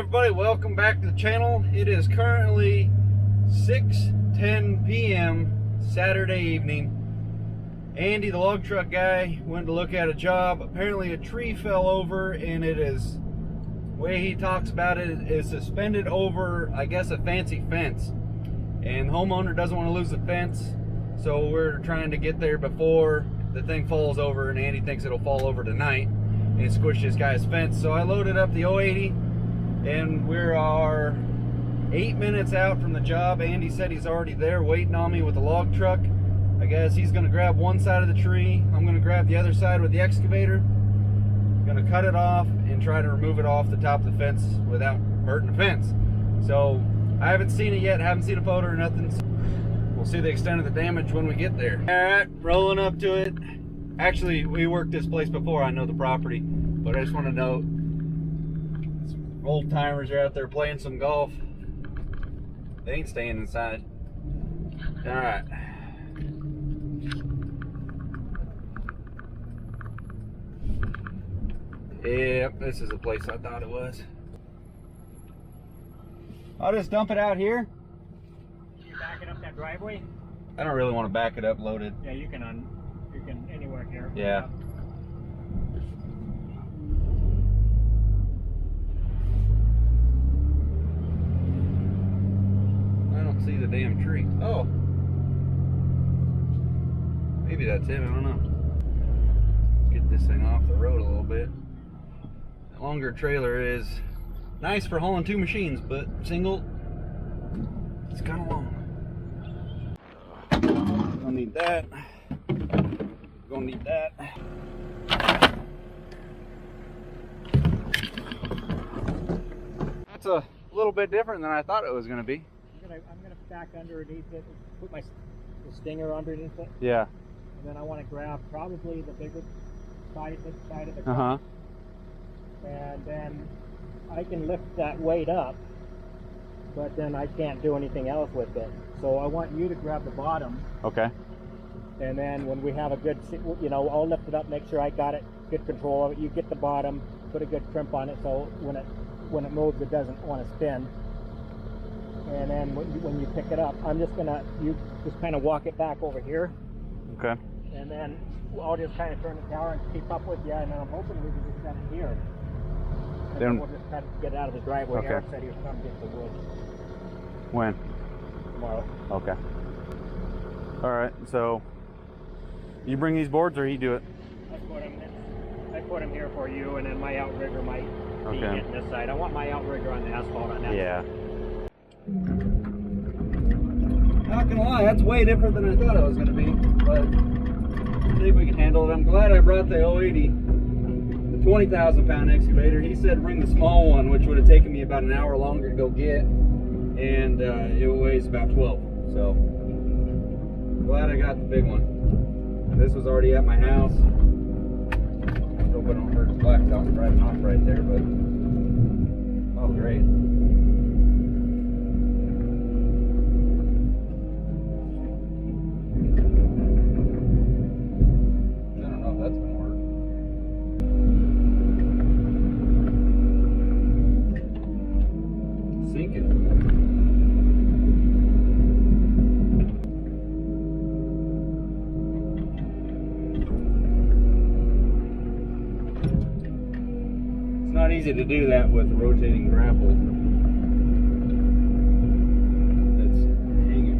everybody, welcome back to the channel. It is currently 6:10 p.m. Saturday evening. Andy, the log truck guy, went to look at a job. Apparently a tree fell over, and it is, the way he talks about it, is suspended over, I guess, a fancy fence. And the homeowner doesn't want to lose the fence, so we're trying to get there before the thing falls over, and Andy thinks it'll fall over tonight and squish this guy's fence. So I loaded up the 080, and we are 8 minutes out from the job. Andy said he's already there waiting on me with the log truck. I guess he's gonna grab one side of the tree. I'm gonna grab the other side with the excavator. I'm gonna cut it off and try to remove it off the top of the fence without hurting the fence. So I haven't seen it yet, haven't seen a photo or nothing. So we'll see the extent of the damage when we get there. All right, rolling up to it. Actually, we worked this place before. I know the property, but I just want to note, old timers are out there playing some golf. They ain't staying inside. All right. Yep, this is the place I thought it was. I'll just dump it out here. You back it up that driveway? I don't really want to back it up loaded. Yeah, you can anywhere here. Yeah. I don't see the damn tree. Oh. Maybe that's it, I don't know. Let's get this thing off the road a little bit. The longer trailer is nice for hauling two machines, but single, it's kind of long. Gonna need that. Gonna need that. That's a little bit different than I thought it was gonna be. I'm gonna back underneath it, put the stinger underneath it. Yeah. And then I want to grab probably the bigger side of the truck. Uh-huh. And then I can lift that weight up, but then I can't do anything else with it. So I want you to grab the bottom. Okay. And then when we have a good, I'll lift it up, make sure I got it, good control of it. You get the bottom, put a good crimp on it, so when it moves, it doesn't want to spin. And then when you pick it up, you just kind of walk it back over here. Okay. And then I'll just kind of turn it down and keep up with you. And then I'm hoping we can just set it here. And then we'll just kind of get out of the driveway. Okay. Eric said he was coming to get the wood. When? Tomorrow. Okay. All right. So you bring these boards, or he do it? I put them here for you, and then my outrigger might be hitting this side. I want my outrigger on the asphalt on that side. Not gonna lie, that's way different than I thought it was gonna be, but I think we can handle it. I'm glad I brought the 080, the 20,000 pound excavator. He said bring the small one, which would have taken me about an hour longer to go get, and it weighs about 12. So glad I got the big one. This was already at my house. Hope I don't hurt the blacktop right off right there, but oh great. Easy to do that with a rotating grapple that's hanging.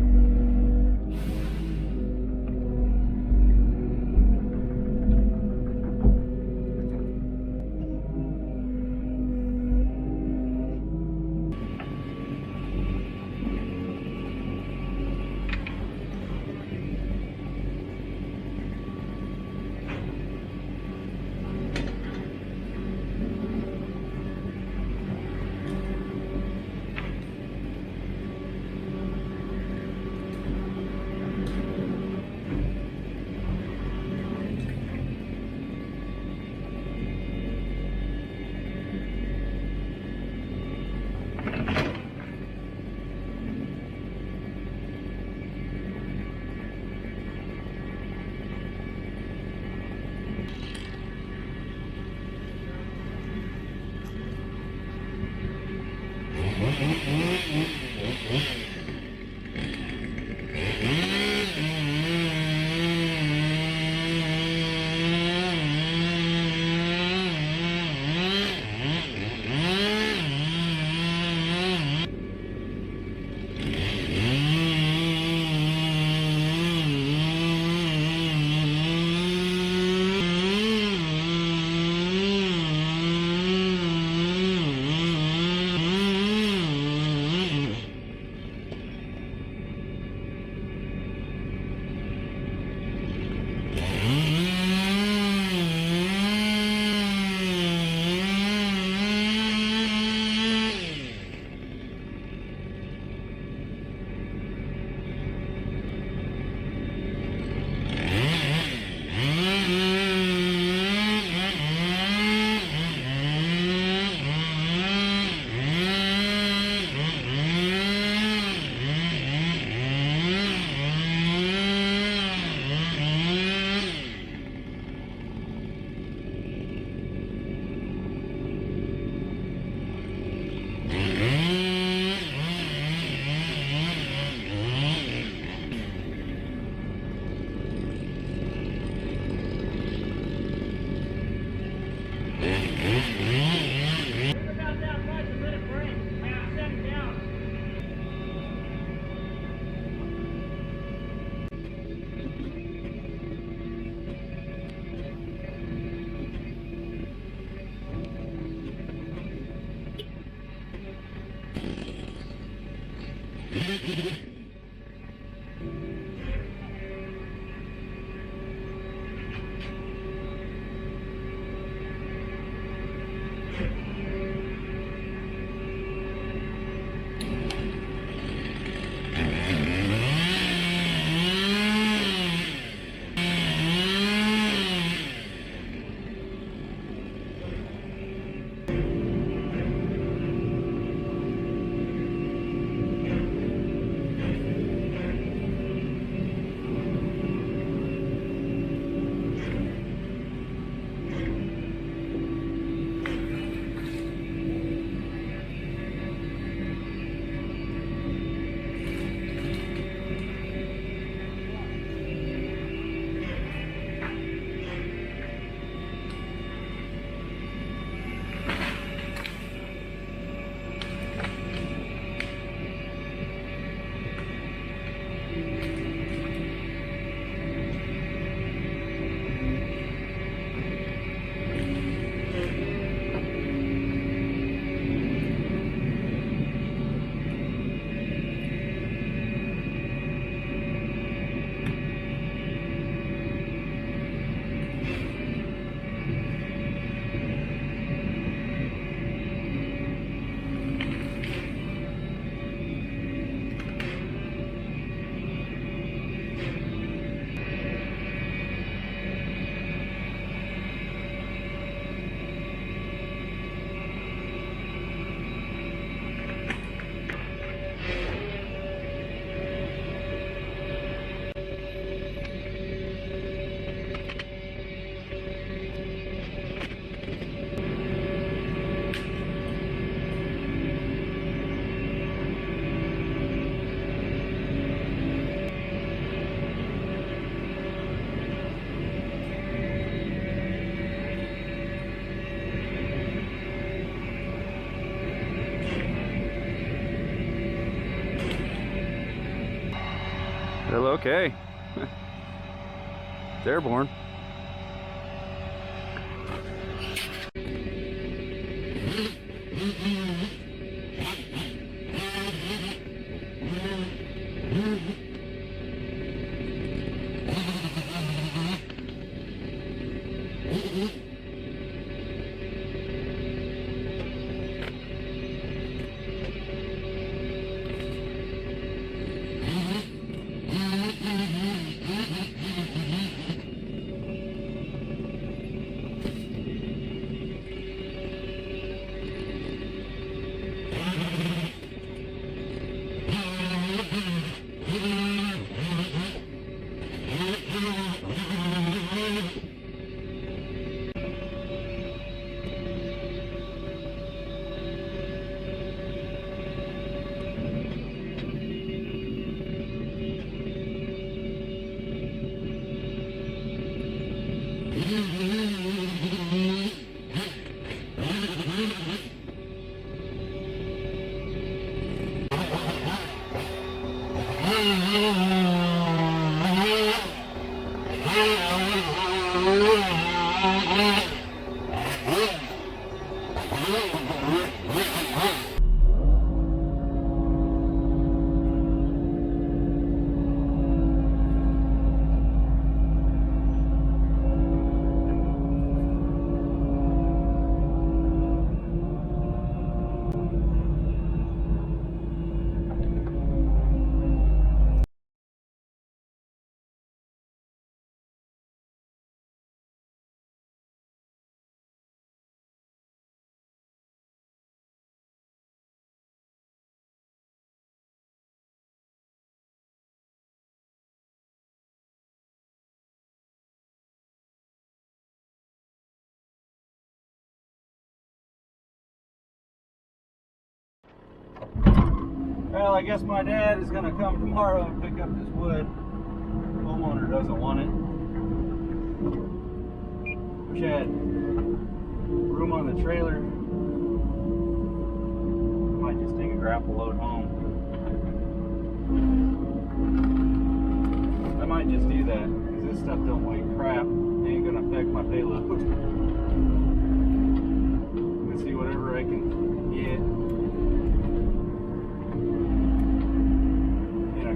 Still okay. It's airborne. Well, I guess my dad is going to come tomorrow and pick up this wood. The homeowner doesn't want it. Wish I had room on the trailer. I might just take a grapple load home. I might just do that, because this stuff don't weigh crap. It ain't going to affect my payload. I'm going to see whatever I can get.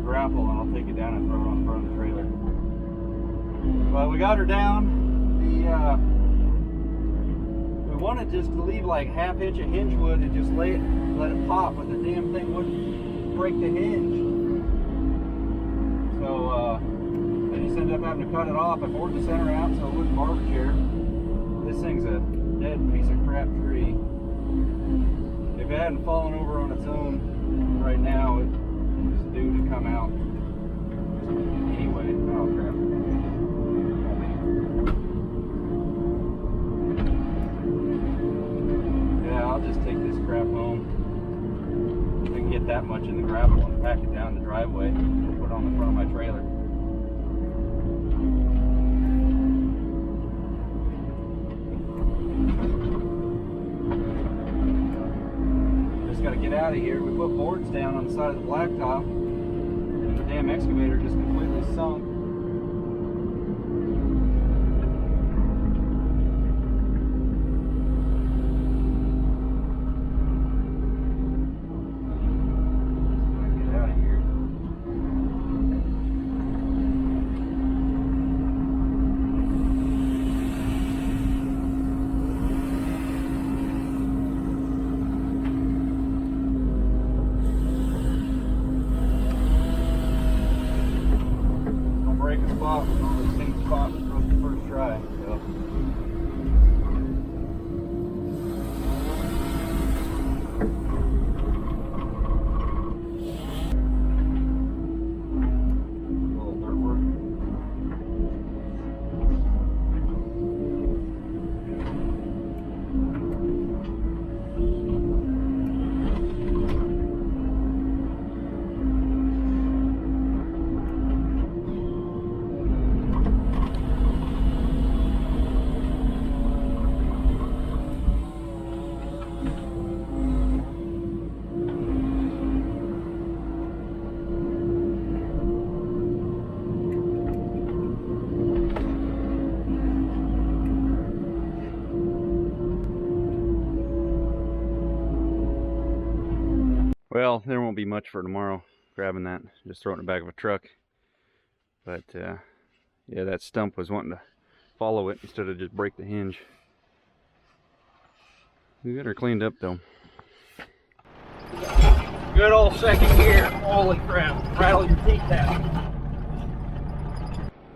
Grapple, and I'll take it down and throw it on the front of the trailer. Well, we got her down. We wanted just to leave like ½ inch of hinge wood and just let it pop, but the damn thing wouldn't break the hinge. So I just ended up having to cut it off. I bored the center out so it wouldn't barber chair. This thing's a dead piece of crap tree. If it hadn't fallen over on its own right now, it due to come out anyway. Oh crap. Yeah, I'll just take this crap home. I can get that much in the gravel and pack it down the driveway and put it on the front of my trailer. Just gotta get out of here. We put boards down on the side of the blacktop. The damn excavator just completely sunk. Get out of here. Break a spot with all the same spot was from the first try. So. A little dirt work. Well, there won't be much for tomorrow, grabbing that, just throw it in the back of a truck. But, yeah, that stump was wanting to follow it instead of just break the hinge. We got her cleaned up, though. Good old second gear. Holy crap. Rattle your teeth out.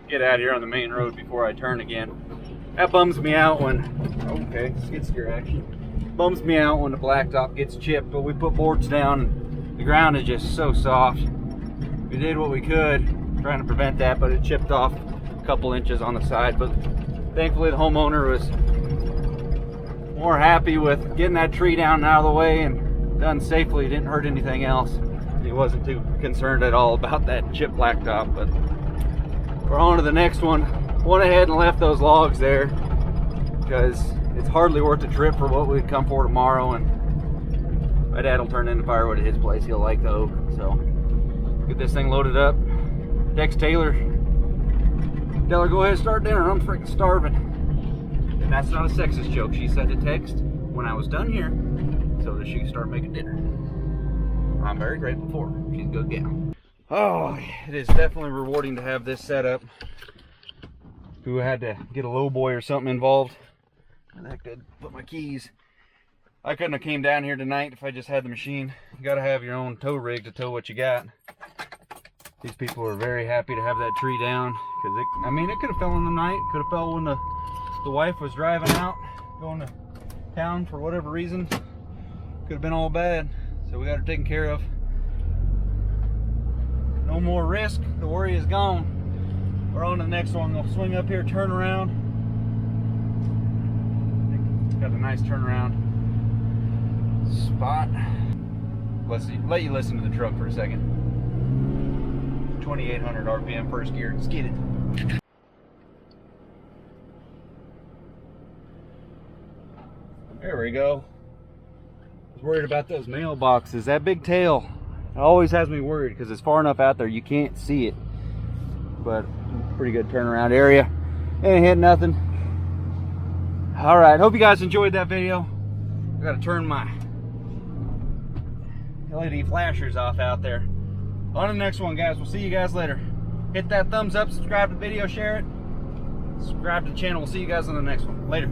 Get out of here on the main road before I turn again. That bums me out when... Okay, skid steer action. Bums me out when the blacktop gets chipped, but we put boards down and the ground is just so soft. We did what we could trying to prevent that, but it chipped off a couple inches on the side. But thankfully the homeowner was more happy with getting that tree down and out of the way and done safely. Didn't hurt anything else. He wasn't too concerned at all about that chipped blacktop. But we're on to the next one. Went ahead and left those logs there because it's hardly worth the trip for what we'd come for tomorrow, and my dad will turn into firewood at his place. He'll like the oak, so Get this thing loaded up. Text Taylor. Tell her go ahead and start dinner. I'm freaking starving. And that's not a sexist joke. She said to text when I was done here so that she could start making dinner. I'm very grateful for her. She's a good gal. Oh, it is definitely rewarding to have this set up. Who had to get a low boy or something involved. And that could put my keys. I couldn't have came down here tonight if I just had the machine. You gotta have your own tow rig to tow what you got. These people are very happy to have that tree down because it could have fell in the night. Could have fell when the wife was driving out, going to town for whatever reason. Could have been all bad. So we got her taken care of. No more risk. The worry is gone. We're on to the next one. We'll swing up here, turn around. Got a nice turnaround spot. Let's see, let you listen to the truck for a second. 2,800 RPM first gear. Let's get it. There we go. I was worried about those mailboxes. That big tail always has me worried because it's far enough out there you can't see it. But pretty good turnaround area. Ain't hit nothing. Alright, hope you guys enjoyed that video. I gotta turn my LED flashers off out there. On to the next one, guys. We'll see you guys later. Hit that thumbs up, subscribe to the video, share it. Subscribe to the channel. We'll see you guys on the next one. Later.